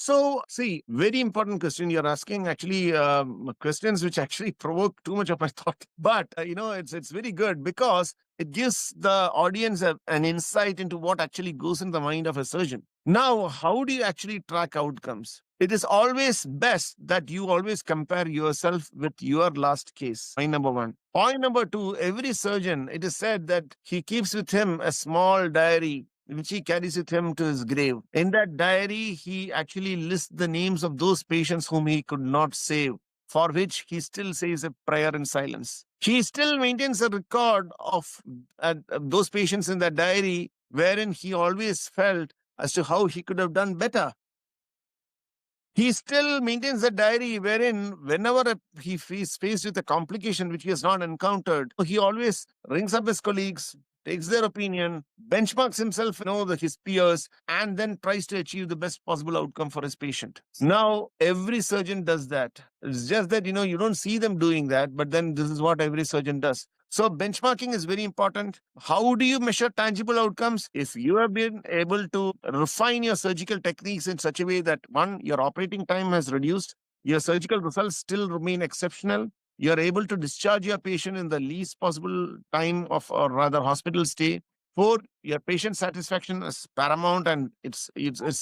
So, see, very important question you're asking. Actually, questions which actually provoke too much of my thought. But it's very good because it gives the audience an insight into what actually goes in the mind of a surgeon. Now, how do you actually track outcomes? It is always best that you always compare yourself with your last case. Point number one. Point number two, every surgeon, it is said that he keeps with him a small diary which he carries with him to his grave. In that diary, he actually lists the names of those patients whom he could not save, for which he still says a prayer in silence. He still maintains a record of those patients in that diary, wherein he always felt as to how he could have done better. He still maintains a diary wherein, whenever he's faced with a complication which he has not encountered, he always rings up his colleagues, takes their opinion, benchmarks himself, his peers, and then tries to achieve the best possible outcome for his patient. Now, every surgeon does that. It's just that, you don't see them doing that, but then this is what every surgeon does. So benchmarking is very important. How do you measure tangible outcomes? If you have been able to refine your surgical techniques in such a way that one, your operating time has reduced, your surgical results still remain exceptional, you're able to discharge your patient in the least possible time of, or rather, hospital stay. Four, your patient satisfaction is paramount and it's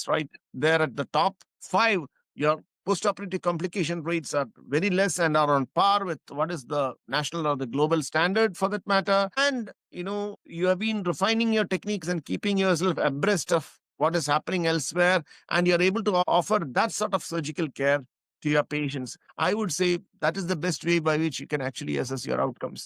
right there at the top. Five, your post-operative complication rates are very less and are on par with what is the national or the global standard for that matter. And, you have been refining your techniques and keeping yourself abreast of what is happening elsewhere. And you're able to offer that sort of surgical care to your patients. I would say that is the best way by which you can actually assess your outcomes.